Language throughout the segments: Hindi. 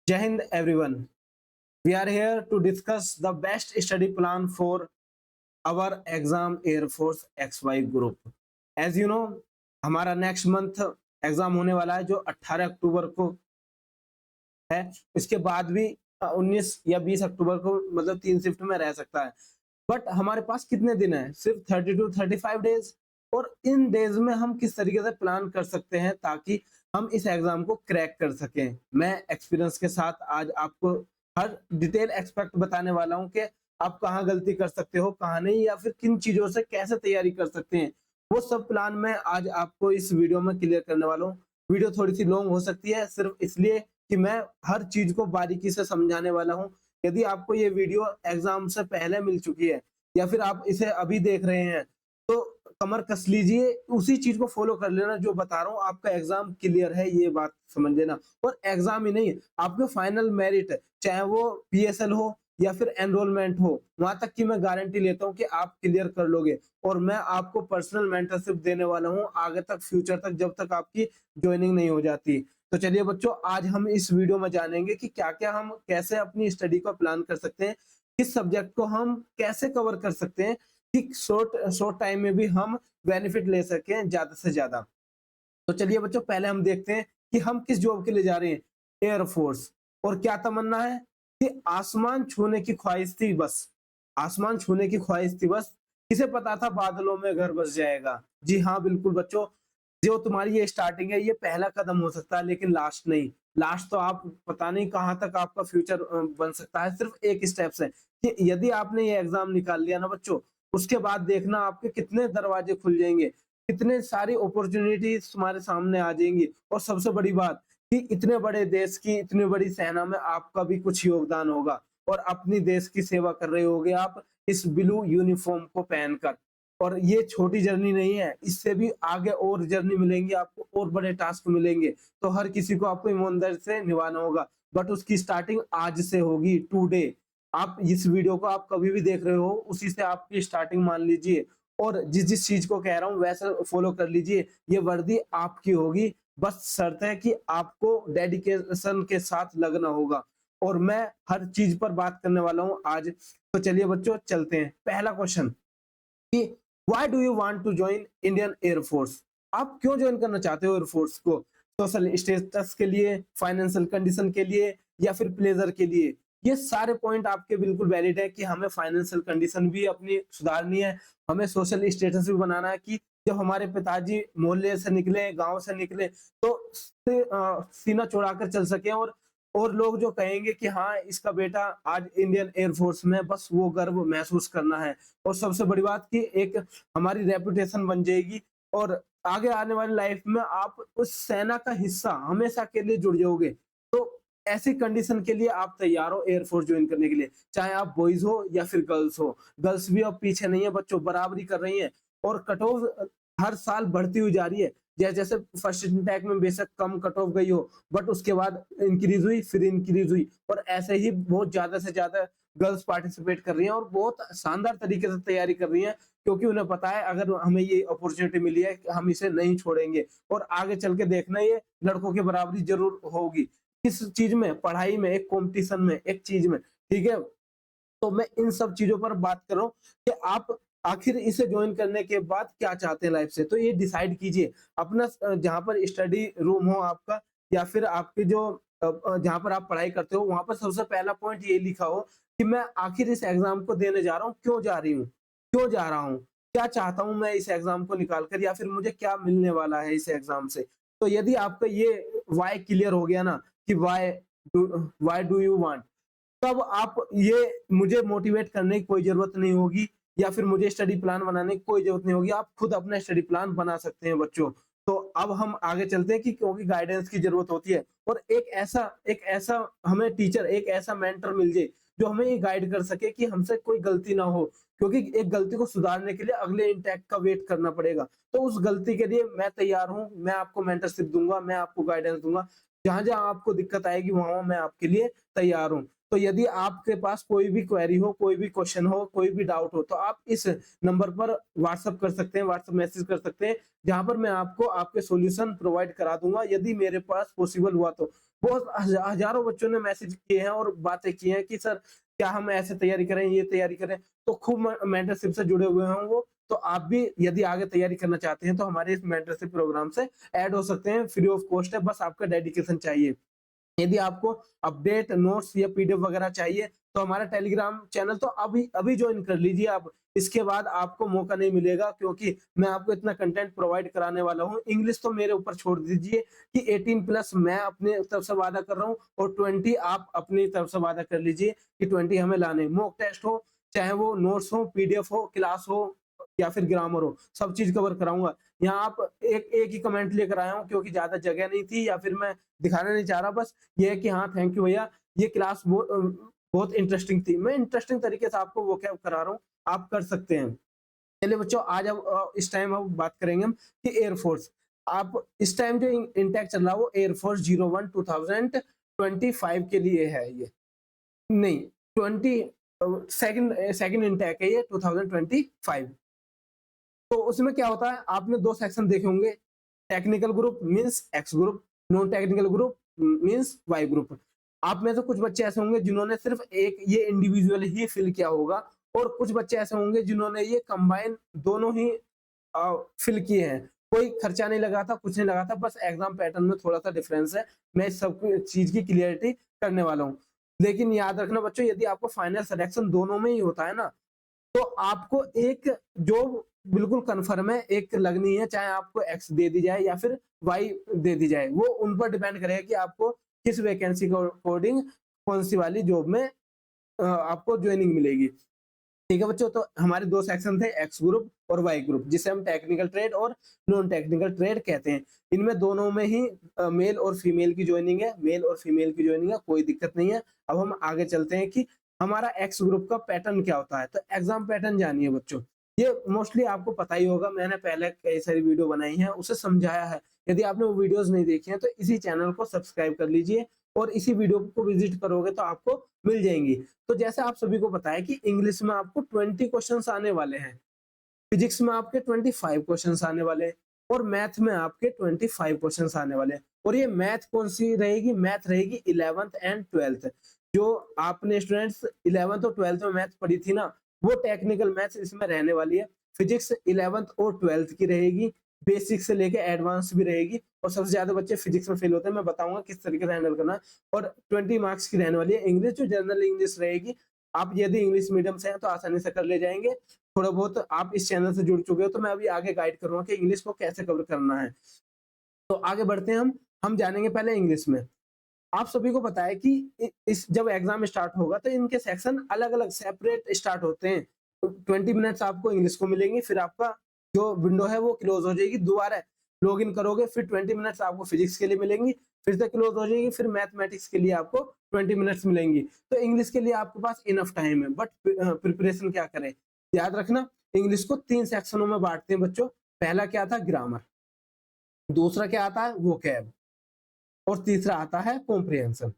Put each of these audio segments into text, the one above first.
Jai Hind everyone. We are here to discuss the best study plan for our exam Air Force XY group. As you know, हमारा नेक्स्ट मंथ एग्जाम होने वाला है जो 18 अक्टूबर को है। इसके बाद भी 19 या 20 अक्टूबर को मतलब 3 शिफ्ट में रह सकता है। बट हमारे पास कितने दिन है? सिर्फ 30 टू 35 डेज। और इन डेज में हम किस तरीके से प्लान कर सकते हैं ताकि हम इस एग्जाम को क्रैक कर सकें। मैं एक्सपीरियंस के साथ आज आपको हर डिटेल एक्सपेक्ट बताने वाला हूं कि आप कहाँ गलती कर सकते हो, कहाँ नहीं, या फिर किन चीजों से कैसे तैयारी कर सकते हैं। वो सब प्लान मैं आज आपको इस वीडियो में क्लियर करने वाला हूँ। वीडियो थोड़ी सी लॉन्ग हो सकती है सिर्फ इसलिए कि मैं हर चीज को बारीकी से समझाने वाला हूँ। यदि आपको ये वीडियो एग्जाम से पहले मिल चुकी है या फिर आप इसे अभी देख रहे हैं तो कमर कस लीजिए, उसी चीज को फॉलो कर लेना जो बता रहा हूँ। आपका एग्जाम क्लियर है, ये बात समझ लेना। और एग्जाम ही नहीं, आपके फाइनल मेरिट चाहे वो पीएसएल हो या फिर एनरोलमेंट हो, वहां तक की मैं गारंटी लेता हूँ कि आप क्लियर कर लोगे। और मैं आपको पर्सनल मेंटरशिप देने वाला हूँ आगे तक, फ्यूचर तक, जब तक आपकी ज्वाइनिंग नहीं हो जाती। तो चलिए बच्चों, आज हम इस वीडियो में जानेंगे कि क्या क्या हम कैसे अपनी स्टडी को प्लान कर सकते हैं, किस सब्जेक्ट को हम कैसे कवर कर सकते हैं कि शॉर्ट शॉर्ट टाइम में भी हम बेनिफिट ले सकें ज्यादा से ज्यादा। तो चलिए बच्चों, पहले हम देखते हैं कि हम किस जॉब के लिए जा रहे हैं। एयरफोर्स। और क्या तमन्ना है कि आसमान छूने की ख्वाहिश थी बस। आसमान छूने की ख्वाहिश थी बस। किसे पता था बादलों में घर बस जाएगा। जी हाँ, बिल्कुल बच्चों, जो तुम्हारी ये स्टार्टिंग है ये पहला कदम हो सकता है लेकिन लास्ट नहीं। लास्ट तो आप पता नहीं कहाँ तक आपका फ्यूचर बन सकता है सिर्फ एक स्टेप से। कि यदि आपने ये एग्जाम निकाल लिया ना बच्चों, उसके बाद देखना आपके कितने दरवाजे खुल जाएंगे, कितने सारी अपॉर्चुनिटीज तुम्हारे सामने आ जाएंगी। और सबसे बड़ी बात कि इतने बड़े देश की इतनी बड़ी सेना में आपका भी कुछ योगदान होगा और अपनी देश की सेवा कर रहे होगे आप इस ब्लू यूनिफॉर्म को पहनकर। और ये छोटी जर्नी नहीं है, इससे भी आगे और जर्नी मिलेंगी आपको, और बड़े टास्क मिलेंगे। तो हर किसी को आपको ईमानदारी से निभाना होगा, बट उसकी स्टार्टिंग आज से होगी, टुडे। आप इस वीडियो को आप कभी भी देख रहे हो, उसी से आपकी स्टार्टिंग मान लीजिए। और जिस जिस चीज को कह रहा हूँ वैसा फॉलो कर लीजिए। ये वर्दी आपकी होगी, बस शर्त है कि आपको डेडिकेशन के साथ लगना होगा। और मैं हर चीज पर बात करने वाला हूँ आज। तो चलिए बच्चों, चलते हैं। पहला क्वेश्चन कि why do you want to join Indian Air Force. आप क्यों ज्वाइन करना चाहते हो एयरफोर्स को? सोशल स्टेटस के लिए, फाइनेंशियल कंडीशन के लिए, या फिर प्लेजर के लिए? ये सारे पॉइंट आपके बिल्कुल वैलिड है कि हमें फाइनेंशियल कंडीशन भी अपनी सुधारनी है, हमें सोशल स्टेटस भी बनाना है कि जब हमारे पिताजी मोहल्ले से निकले, गांव से निकले, तो सीना चौड़ाकर चल सके। और लोग जो कहेंगे कि हाँ, इसका बेटा आज इंडियन एयरफोर्स में, बस वो गर्व महसूस करना है। और सबसे बड़ी बात कि एक हमारी रेपुटेशन बन जाएगी। और आगे आने वाली लाइफ में आप उस सेना का हिस्सा हमेशा के लिए जुड़ जाओगे। तो ऐसी कंडीशन के लिए आप तैयार हो एयरफोर्स ज्वाइन करने के लिए, चाहे आप बॉयज हो या फिर गर्ल्स हो। गर्ल्स भी अब पीछे नहीं है बच्चों, बराबरी कर रही है। और कट ऑफ हर साल बढ़ती हुई जा रही है। जैसे जैसे फर्स्ट इंटेक में बेशक कम कट ऑफ गई हो, बट उसके बाद इंक्रीज हुई, फिर इंक्रीज हुई, और ऐसे ही बहुत ज्यादा से ज्यादा गर्ल्स पार्टिसिपेट कर रही हैं और बहुत शानदार तरीके से तैयारी कर रही हैं। क्योंकि उन्हें पता है अगर हमें ये अपॉर्चुनिटी मिली है कि हम इसे नहीं छोड़ेंगे। और आगे चल के देखना, ये लड़कों की बराबरी जरूर होगी। किस चीज में? पढ़ाई में, एक कंपटीशन में, एक चीज में। ठीक है, तो मैं इन सब चीजों पर बात कर रहा हूँ कि आप आखिर इसे ज्वाइन करने के बाद क्या चाहते हैं लाइफ से। तो ये डिसाइड कीजिए अपना। जहाँ पर स्टडी रूम हो आपका, या फिर आपके जो जहाँ पर आप पढ़ाई करते हो, वहां पर सबसे पहला पॉइंट ये लिखा हो कि मैं आखिर इस एग्जाम को देने जा रहा हूँ, क्यों जा रही हूँ, क्यों जा रहा हूँ, क्या चाहता हूँ मैं इस एग्जाम को निकाल कर, या फिर मुझे क्या मिलने वाला है इस एग्जाम से। तो यदि आपका ये वाई क्लियर हो गया ना कि वाई डू यू वांट, तब आप ये मुझे मोटिवेट करने की कोई जरूरत नहीं होगी, या फिर मुझे स्टडी प्लान बनाने की कोई जरूरत नहीं होगी। आप खुद अपना स्टडी प्लान बना सकते हैं बच्चों। तो अब हम आगे चलते हैं कि क्योंकि गाइडेंस की जरूरत होती है। और एक ऐसा हमें टीचर, एक ऐसा मेंटर मिल जाए जो हमें ये गाइड कर सके कि हमसे कोई गलती ना हो। क्योंकि एक गलती को सुधारने के लिए अगले इंटेक का वेट करना पड़ेगा। तो उस गलती के लिए मैं तैयार हूँ, मैं आपको मेंटरशिप दूंगा, मैं आपको गाइडेंस दूंगा। जहां जहां आपको दिक्कत आएगी वहां मैं आपके लिए तैयार हूँ। तो यदि आपके पास कोई भी क्वेरी हो, कोई भी क्वेश्चन हो, कोई भी डाउट हो, तो आप इस नंबर पर व्हाट्सएप कर सकते हैं, व्हाट्सएप मैसेज कर सकते हैं, जहाँ पर मैं आपको आपके सॉल्यूशन प्रोवाइड करा दूँगा, यदि मेरे पास पॉसिबल हुआ तो। बहुत हज़ारों बच्चों ने मैसेज किए हैं और बातें की हैं कि सर क्या हम ऐसे तैयारी करें, ये तैयारी करें, तो खूब मेंटरशिप से जुड़े हुए हैं वो। तो आप भी यदि आगे तैयारी करना चाहते हैं, तो हमारे इस मेंटरशिप प्रोग्राम से ऐड हो सकते हैं, फ्री ऑफ कॉस्ट है, बस आपका डेडिकेशन चाहिए। यदि आपको अपडेट, नोट्स या पीडीएफ वगैरह चाहिए, तो हमारा टेलीग्राम चैनल तो अभी अभी ज्वाइन कर लीजिए आप। इसके बाद आपको मौका नहीं मिलेगा, क्योंकि मैं आपको इतना कंटेंट प्रोवाइड कराने वाला हूँ। इंग्लिश तो मेरे ऊपर छोड़ दीजिए कि 18 प्लस मैं अपने तरफ से वादा कर रहा हूँ और 20 आप अपनी तरफ से वादा कर लीजिए कि 20 हमें लाने हैं। मॉक टेस्ट हो, चाहे वो नोट्स हो, पीडीएफ हो, क्लास हो या फिर ग्रामर हो, सब चीज़ कवर कराऊँगा। यहाँ आप एक एक ही कमेंट लेकर आया हूँ, क्योंकि ज़्यादा जगह नहीं थी या फिर मैं दिखाना नहीं चाह रहा, बस ये है कि हाँ, थैंक यू भैया, ये क्लास बहुत इंटरेस्टिंग थी। मैं इंटरेस्टिंग तरीके से आपको वोकैब करा रहा हूँ, आप कर सकते हैं। चलिए बच्चों, आज अब इस टाइम अब बात करेंगे हम कि एयरफोर्स। आप इस टाइम जो इनटेक चल रहा है वो एयरफोर्स 01 2025 के लिए है ये। नहीं, 20 सेकंड सेकंड इनटेक है ये 2025। तो उसमें क्या होता है, आपने 2 सेक्शन देखे होंगे, technical group means X group, non technical group means Y group. आप में से कुछ बच्चे ऐसे होंगे जिन्होंने सिर्फ एक ये इंडिविजुअल ही फिल किया होगा, और कुछ बच्चे ऐसे होंगे जिन्होंने ये कंबाइन दोनों ही फिल किए हैं। कोई खर्चा नहीं लगा था, कुछ नहीं लगा था, बस एग्जाम पैटर्न में थोड़ा-सा डिफरेंस है। मैं इस सब चीज़ की क्लियरिटी करने वाला हूँ। लेकिन याद रखना बच्चों, यदि आपको फाइनल सिलेक्शन दोनों में ही होता है ना, तो आपको एक जॉब बिल्कुल कन्फर्म है, एक लगनी है, चाहे आपको एक्स दे दी जाए या फिर वाई दे दी जाए। वो उन पर डिपेंड करेगा कि आपको किस वैकेंसी के अकॉर्डिंग कौन-सी वाली जॉब में आपको जॉइनिंग मिलेगी। ठीक है बच्चों, तो हमारे 2 सेक्शन थे, एक्स ग्रुप और वाई ग्रुप, जिसे हम टेक्निकल ट्रेड और नॉन टेक्निकल ट्रेड कहते हैं। इनमें दोनों में ही मेल और फीमेल की जॉइनिंग है, मेल और फीमेल की जॉइनिंग है, कोई दिक्कत नहीं है। अब हम आगे चलते हैं कि हमारा एक्स ग्रुप का पैटर्न क्या होता है। तो एग्जाम पैटर्न जानिए बच्चों। ये मोस्टली आपको पता ही होगा, मैंने पहले कई सारी वीडियो बनाई हैं, उसे समझाया है। यदि आपने वो वीडियोज़ नहीं देखी हैं, तो इसी चैनल को सब्सक्राइब कर लीजिए और इसी वीडियो को विज़िट करोगे तो आपको मिल जाएँगी। तो जैसे आप सभी को पता है कि इंग्लिश में आपको 20 क्वेश्चंस आने वाले हैं, फिजिक्स में आपके 25 क्वेश्चंस आने वाले हैं और मैथ में आपके 25 क्वेश्चंस आने वाले हैं। और ये मैथ कौन-सी रहेगी? मैथ रहेगी 11th एंड 12th। जो आपने स्टूडेंट्स 11th और 12th में मैथ पढ़ी थी ना, वो टेक्निकल मैथ्स इसमें रहने वाली है। फिजिक्स 11th और 12th की रहेगी, बेसिक से लेके एडवांस भी रहेगी, और सबसे ज़्यादा बच्चे फिजिक्स में फेल होते हैं। मैं बताऊँगा किस तरीके से हैंडल करना है। और 20 मार्क्स की रहने वाली है इंग्लिश, जो जनरल इंग्लिश रहेगी। आप यदि इंग्लिश मीडियम से हैं तो आसानी से कर ले जाएँगे। थोड़ा बहुत आप इस चैनल से जुड़ चुके हो, तो मैं अभी आगे गाइड करूँगा कि इंग्लिश को कैसे कवर करना है। तो आगे बढ़ते हैं हम जानेंगे पहले इंग्लिश में। आप सभी को पता है कि इस जब एग्ज़ाम स्टार्ट होगा तो इनके सेक्शन अलग-अलग सेपरेट स्टार्ट होते हैं। तो 20 मिनट्स आपको इंग्लिश को मिलेंगी, फिर आपका जो विंडो है वो क्लोज़ हो जाएगी, दोबारा लॉगिन करोगे, फिर 20 मिनट्स आपको फिजिक्स के लिए मिलेंगी, फिर से क्लोज़ हो जाएगी, फिर मैथमेटिक्स के लिए आपको 20 मिनट्स मिलेंगी। तो इंग्लिश के लिए आपके पास इनफ टाइम है, बट प्रिपरेशन क्या करें? याद रखना, इंग्लिश को 3 सेक्शनों में बाँटते हैं बच्चों। पहला क्या था? ग्रामर, दूसरा क्या आता है? वोकैब, और तीसरा आता है कॉम्प्रिहेंशन।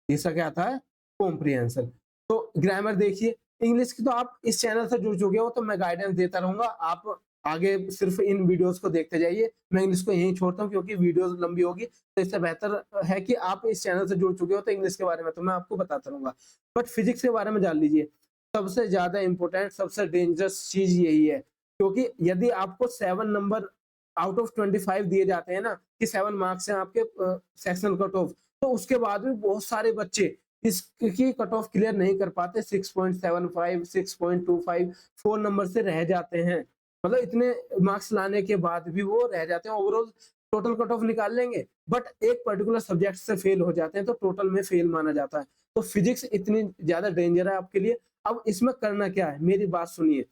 तीसरा क्या आता है? कॉम्प्रिहेंशन। तो ग्रामर देखिए, इंग्लिश की तो आप इस चैनल से जुड़ चुके हो, तो मैं गाइडेंस देता रहूँगा, आप आगे सिर्फ़ इन वीडियोज़ को देखते जाइए। मैं इंग्लिश को यहीं छोड़ता हूँ, क्योंकि वीडियोज़ लंबी होगी, तो इससे बेहतर है कि आप इस चैनल से जुड़ चुके हो, तो इंग्लिश के बारे में तो मैं आपको बताता रहूँगा। बट फिज़िक्स के बारे में जान लीजिए, सबसे ज़्यादा इम्पोर्टेंट, सबसे डेंजरस चीज़ यही है, क्योंकि यदि आपको 7 नंबर आउट ऑफ 25 दिए जाते हैं ना, कि 7 मार्क्स हैं आपके सेक्शन कट ऑफ, तो उसके बाद भी बहुत सारे बच्चे इसकी कट ऑफ क्लियर नहीं कर पाते। 6.75, 6.25, 4 नंबर से रह जाते हैं। मतलब इतने मार्क्स लाने के बाद भी वो रह जाते हैं। ओवरऑल टोटल कट ऑफ निकाल लेंगे, बट एक पर्टिकुलर सब्जेक्ट से फेल हो जाते हैं, तो टोटल में फेल माना जाता है। तो फिजिक्स इतनी ज्यादा डेंजर है आपके लिए। अब इसमें करना क्या है, मेरी बात सुनिए।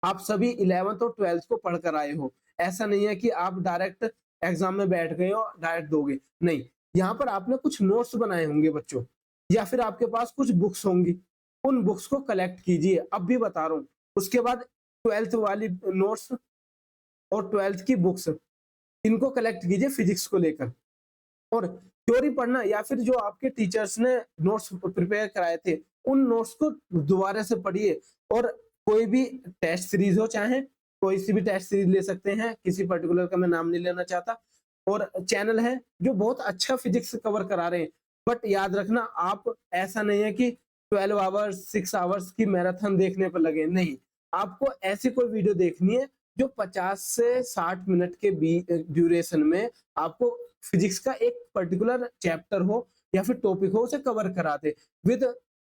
आप सभी 11th और 12th को पढ़ कर आए हो। ऐसा नहीं है कि आप डायरेक्ट एग्ज़ाम में बैठ गए हो, डायरेक्ट दोगे। नहीं, यहाँ पर आपने कुछ नोट्स बनाए होंगे बच्चों, या फिर आपके पास कुछ बुक्स होंगी। उन बुक्स को कलेक्ट कीजिए, अब भी बता रहा हूँ। उसके बाद 12th वाली नोट्स और 12th की बुक्स, इनको कलेक्ट कीजिए फिजिक्स को लेकर। और थ्योरी पढ़ना या फिर जो आपके टीचर्स ने नोट्स प्रिपेयर कराए थे उन नोट्स को दोबारा से पढ़िए। और कोई भी टेस्ट सीरीज हो, चाहे कोई सी भी टेस्ट सीरीज ले सकते हैं, किसी पर्टिकुलर का मैं नाम नहीं लेना चाहता, और चैनल है जो बहुत अच्छा फिजिक्स कवर करा रहे हैं। बट याद रखना, आप ऐसा नहीं है कि 12 आवर्स 6 आवर्स की मैराथन देखने पर लगे, नहीं, आपको ऐसी कोई वीडियो देखनी है जो 50 से 60 मिनट के ड्यूरेशन में आपको फिजिक्स का एक पर्टिकुलर चैप्टर हो या फिर टॉपिक हो उसे कवर करा दे विद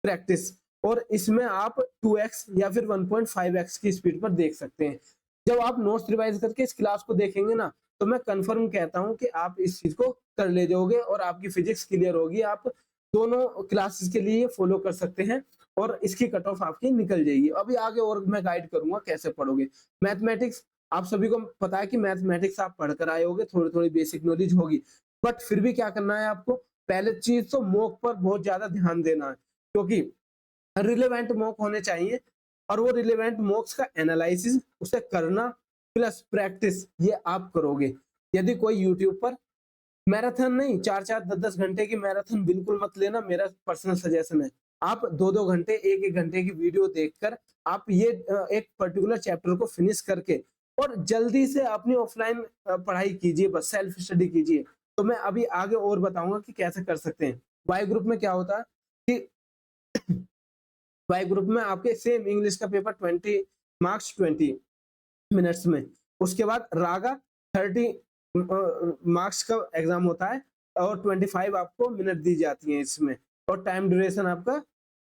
प्रैक्टिस। और इसमें आप 2x या फिर 1.5x की स्पीड पर देख सकते हैं। जब आप नोट्स रिवाइज करके इस क्लास को देखेंगे ना, तो मैं कंफर्म कहता हूं कि आप इस चीज को कर ले जाओगे और आपकी फिजिक्स क्लियर होगी। आप दोनों क्लासेस के लिए फॉलो कर सकते हैं और इसकी कट ऑफ आपकी निकल जाएगी। अभी आगे और मैं गाइड करूंगा कैसे पढ़ोगे। मैथमेटिक्स, आप सभी को पता है कि मैथमेटिक्स आप पढ़कर आए होगे, थोड़ी थोड़ी बेसिक नॉलेज होगी, बट फिर भी क्या करना है आपको, पहले चीज तो मॉक पर बहुत ज्यादा ध्यान देना है, क्योंकि रिलेवेंट मॉक होने चाहिए। और वो रिलेवेंट मॉक्स का एनालिसिस उसे करना प्लस प्रैक्टिस, ये आप करोगे। यदि कोई यूट्यूब पर मैराथन नहीं, 4-4 10-10 घंटे की मैराथन बिल्कुल मत लेना, मेरा पर्सनल सजेशन है। आप 2-2 घंटे 1-1 घंटे की वीडियो देखकर आप ये एक पर्टिकुलर चैप्टर को फिनिश करके और जल्दी से अपनी ऑफलाइन पढ़ाई कीजिए, बस सेल्फ स्टडी कीजिए। तो मैं अभी आगे और बताऊंगा कि कैसे कर सकते हैं। वाई ग्रुप में क्या होता है कि वाई ग्रुप में आपके सेम इंग्लिश का पेपर 20 मार्क्स 20 मिनट्स में, उसके बाद रागा 30 मार्क्स का एग्जाम होता है और 25 आपको मिनट दी जाती है इसमें, और टाइम ड्यूरेशन आपका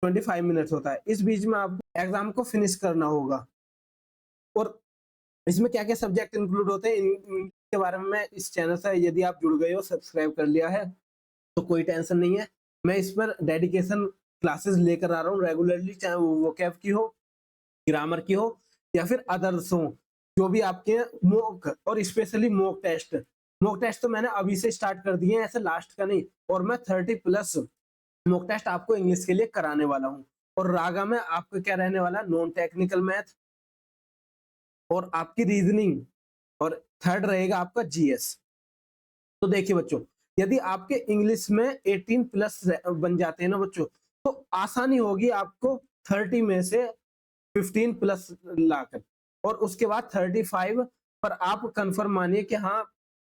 25 मिनट होता है। इस बीच में आपको एग्जाम को फिनिश करना होगा। और इसमें क्या क्या सब्जेक्ट इंक्लूड होते हैं इनके बारे में मैं इस चैनल से, यदि आप जुड़ गए हो, सब्सक्राइब कर लिया है, तो कोई टेंशन नहीं है। मैं इस पर डेडिकेशन क्लासेस लेकर आ रहा हूँ रेगुलरली, चाहे वो वोकैब की हो, ग्रामर की हो या फिर अदर्स हो, जो भी आपके मॉक, और स्पेशली मॉक टेस्ट तो मैंने अभी से स्टार्ट कर दिए हैं, ऐसे लास्ट का नहीं। और मैं 30+ मॉक टेस्ट आपको इंग्लिश के लिए कराने वाला हूँ। और रागा में आपका क्या रहने वाला, नॉन टेक्निकल मैथ और आपकी रीजनिंग, और थर्ड रहेगा आपका जीएस। तो देखिए बच्चों, यदि आपके इंग्लिश में 18+ बन जाते हैं ना बच्चों, तो आसानी होगी आपको 30 में से 15+ लाकर, और उसके बाद 35 पर आप कंफर्म मानिए कि हाँ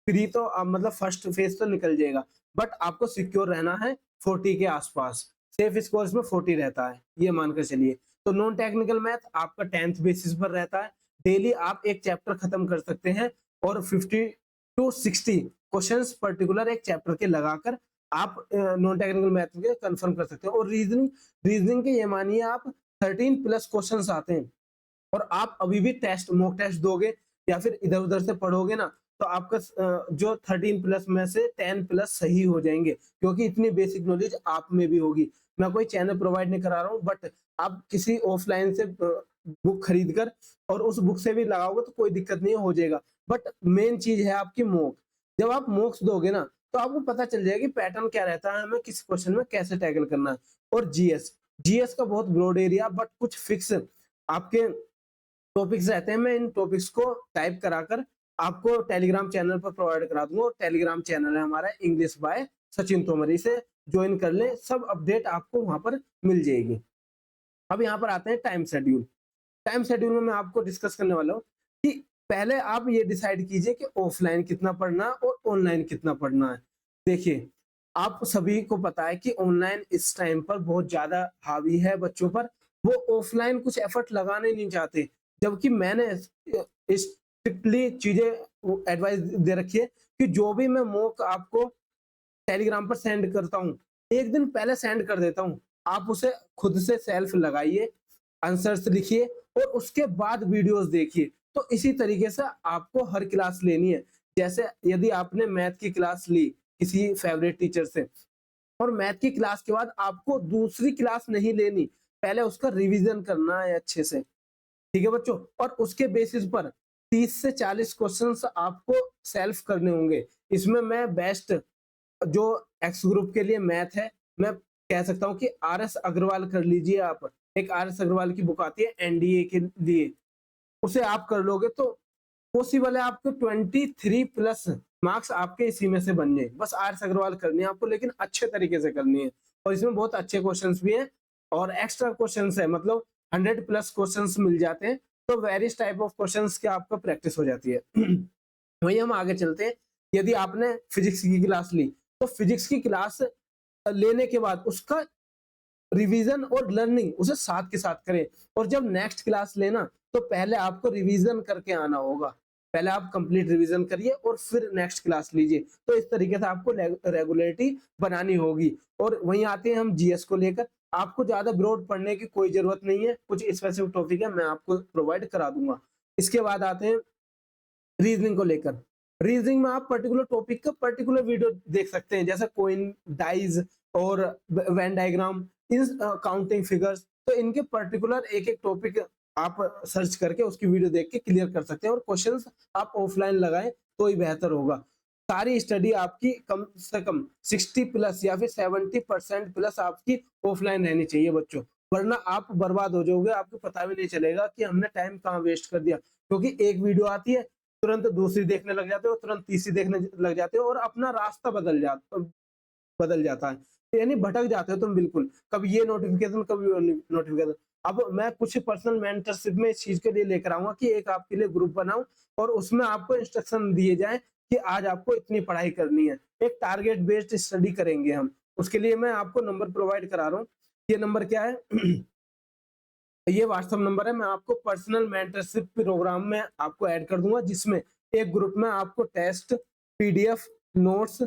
फ्री तो मतलब फर्स्ट फेज तो निकल जाएगा, बट आपको सिक्योर रहना है 40 के आसपास। सेफ स्कोर्स में 40 रहता है, ये मानकर चलिए। तो नॉन टेक्निकल मैथ आपका 10th बेसिस पर रहता है। डेली आप एक चैप्टर खत्म कर सकते हैं और 50 to 60 क्वेश्चंस पर्टिकुलर एक चैप्टर के लगाकर आप नॉन टेक्निकल मैथ के कंफर्म कर सकते हैं। और रीजनिंग के ये मानिए आप 13+ क्वेश्चंस आते हैं, और आप अभी भी मॉक टेस्ट दोगे या फिर इधर उधर से पढ़ोगे ना, तो आपका जो 13+ में से 10+ सही हो जाएंगे, क्योंकि इतनी बेसिक नॉलेज आप में भी होगी। मैं कोई चैनल प्रोवाइड नहीं करा रहा हूँ, बट आप किसी ऑफलाइन से बुक खरीद कर और उस बुक से भी लगाओगे तो कोई दिक्कत नहीं, हो जाएगा। बट मेन चीज है आपकी मॉक। जब आप मॉक्स दोगे ना, तो आपको पता चल जाएगा कि पैटर्न क्या रहता है, हमें किस क्वेश्चन में कैसे टैकल करना है। और जीएस का बहुत ब्रॉड एरिया, बट कुछ फिक्स आपके टॉपिक्स रहते हैं। मैं इन टॉपिक्स को टाइप कराकर आपको टेलीग्राम चैनल पर प्रोवाइड करा दूंगा, और टेलीग्राम चैनल है हमारा इंग्लिश बाय सचिन तोमर, इसे ज्वाइन कर ले, सब अपडेट आपको वहां पर मिल जाएगी। अब यहाँ पर आते हैं टाइम शेड्यूल। टाइम शेड्यूल में मैं आपको डिस्कस करने वाला हूँ कि पहले आप ये डिसाइड कीजिए कि ऑफलाइन कितना पढ़ना है और ऑनलाइन कितना पढ़ना है। देखिए, आप सभी को पता है कि ऑनलाइन इस टाइम पर बहुत ज्यादा हावी है बच्चों पर, वो ऑफलाइन कुछ एफर्ट लगाने नहीं चाहते। जबकि मैंने स्ट्रिक्टली चीजें एडवाइस दे रखी है कि जो भी मैं मॉक आपको टेलीग्राम पर सेंड करता हूँ, एक दिन पहले सेंड कर देता हूँ, आप उसे खुद से सेल्फ लगाइए, आंसर्स लिखिए और उसके बाद वीडियोस देखिए। तो इसी तरीके से आपको हर क्लास लेनी है। जैसे यदि आपने मैथ की क्लास ली किसी फेवरेट टीचर से, और मैथ की क्लास के बाद आपको दूसरी क्लास नहीं लेनी, पहले उसका रिवीजन करना है अच्छे से, ठीक है बच्चों। और उसके बेसिस पर 30 से 40 क्वेश्चंस आपको सेल्फ करने होंगे। इसमें मैं बेस्ट जो एक्स ग्रुप के लिए मैथ है, मैं कह सकता हूँ कि आरएस अग्रवाल कर लीजिए आप। एक आरएस अग्रवाल की बुक आती है एनडीए के लिए, उसे आप कर लोगे तो पॉसिबल है आपको 23+ मार्क्स आपके इसी में से बनने, बस आर्स अग्रवाल करनी है आपको, लेकिन अच्छे तरीके से करनी है। और इसमें बहुत अच्छे क्वेश्चंस भी हैं और एक्स्ट्रा क्वेश्चंस है, मतलब 100 प्लस क्वेश्चंस मिल जाते हैं, तो वेरियस टाइप ऑफ क्वेश्चंस की आपको प्रैक्टिस हो जाती है। वही हम आगे चलते हैं। यदि आपने फिजिक्स की क्लास ली, तो फिजिक्स की क्लास लेने के बाद उसका रिवीजन और लर्निंग उसे साथ के साथ करें। और जब नेक्स्ट क्लास लेना, तो पहले आपको रिवीजन करके आना होगा, पहले आप कंप्लीट रिवीजन करिए और फिर नेक्स्ट क्लास लीजिए। तो इस तरीके से आपको रेगुलरिटी बनानी होगी। और वहीं आते हैं हम जीएस को लेकर। आपको ज्यादा ब्रॉड पढ़ने की कोई जरूरत नहीं है, कुछ स्पेसिफिक टॉपिक है मैं आपको प्रोवाइड करा दूंगा। इसके बाद आते हैं रीजनिंग को लेकर। रीजनिंग में आप पर्टिकुलर टॉपिक का पर्टिकुलर वीडियो देख सकते हैं, जैसे कोइन डाइज और वेन डायग्राम, इन काउंटिंग फिगर्स। तो इनके पर्टिकुलर एक एक टॉपिक आप सर्च करके उसकी वीडियो देख के क्लियर कर सकते हैं। और क्वेश्चंस आप ऑफलाइन लगाएं तो ही बेहतर होगा। सारी स्टडी आपकी कम से कम 60 प्लस या फिर 70% प्लस आपकी ऑफलाइन रहनी चाहिए बच्चों, वरना आप बर्बाद हो जाओगे, आपको पता भी नहीं चलेगा कि हमने टाइम कहाँ वेस्ट कर दिया। क्योंकि एक वीडियो आती है, तुरंत दूसरी देखने लग जाते हो, तुरंत तीसरी देखने लग जाते हो और अपना रास्ता बदल जाता है, यानी भटक जाते हो तुम बिल्कुल, कभी ये नोटिफिकेशन कभी वो नोटिफिकेशन। अब मैं कुछ पर्सनल मेंटरशिप में इस चीज के लिए लेकर आऊंगा कि एक आपके लिए ग्रुप बनाऊं और उसमें आपको इंस्ट्रक्शन दिए जाए कि आज आपको इतनी पढ़ाई करनी है, एक टारगेट बेस्ड स्टडी करेंगे हम। उसके लिए मैं आपको नंबर प्रोवाइड करा रहा हूँ। ये नंबर क्या है? ये व्हाट्सएप नंबर है। मैं आपको पर्सनल मेंटरशिप प्रोग्राम में आपको ऐड कर दूंगा, जिसमें एक ग्रुप में आपको टेस्ट, पीडीएफ, नोट्स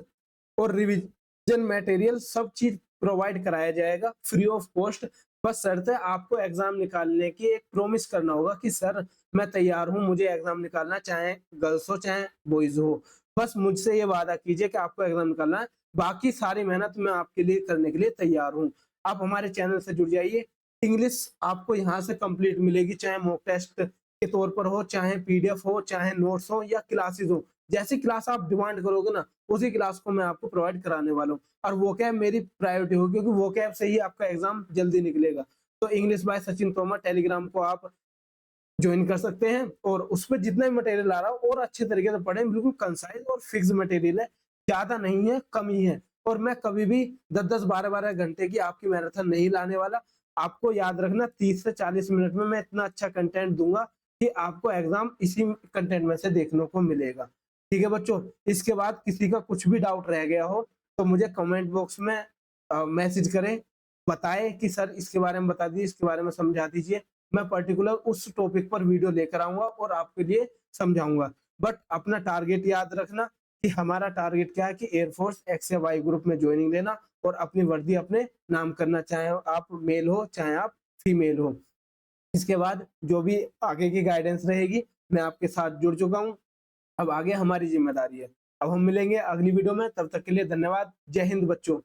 और रिवीजन मटेरियल सब चीज प्रोवाइड कराया जाएगा फ्री ऑफ कॉस्ट। बस शर्त है आपको एग्जाम निकालने की एक प्रॉमिस करना होगा कि सर मैं तैयार हूं, मुझे एग्जाम निकालना, चाहे गर्ल्स हो चाहे बॉयज हो। बस मुझसे ये वादा कीजिए कि आपको एग्जाम निकालना है, बाकी सारी मेहनत मैं आपके लिए करने के लिए तैयार हूँ। आप हमारे चैनल से जुड़ जाइए। इंग्लिश आपको यहाँ से कंप्लीट मिलेगी, चाहे मॉक टेस्ट के तौर पर हो, चाहे पीडीएफ हो, चाहे नोट्स हो या क्लासेस हो। जैसी क्लास आप डिमांड करोगे ना, उसी क्लास को मैं आपको प्रोवाइड कराने वाला हूँ। और वो कैब मेरी प्रायोरिटी होगी, क्योंकि वो कैब से ही आपका एग्जाम जल्दी निकलेगा। तो English by Sachin Tomar Telegram को आप ज्वाइन कर सकते हैं और उस पर जितना भी मटेरियल आ रहा हो और अच्छे तरीके से पढ़ें। बिल्कुल कंसाइज और फिक्स मटेरियल है, ज्यादा नहीं है, कम ही है। और मैं कभी भी 10-10, 12-12 घंटे की आपकी मैराथन नहीं लाने वाला। आपको याद रखना 30 से 40 मिनट में मैं इतना अच्छा कंटेंट दूंगा कि आपको एग्जाम इसी कंटेंट में से देखने को मिलेगा। ठीक है बच्चों, इसके बाद किसी का कुछ भी डाउट रह गया हो तो मुझे कमेंट बॉक्स में मैसेज करें, बताएं कि सर इसके बारे में बता दीजिए, इसके बारे में समझा दीजिए। मैं पर्टिकुलर उस टॉपिक पर वीडियो लेकर आऊंगा और आपके लिए समझाऊंगा। बट अपना टारगेट याद रखना कि हमारा टारगेट क्या है कि एयरफोर्स एक्स या वाई ग्रुप में ज्वाइनिंग लेना और अपनी वर्दी अपने नाम करना, चाहे आप मेल हो चाहे आप फीमेल हो। इसके बाद जो भी आगे की गाइडेंस रहेगी मैं आपके साथ जुड़ चुका हूँ। अब आगे हमारी जिम्मेदारी है। अब हम मिलेंगे अगली वीडियो में, तब तक के लिए धन्यवाद। जय हिंद बच्चों।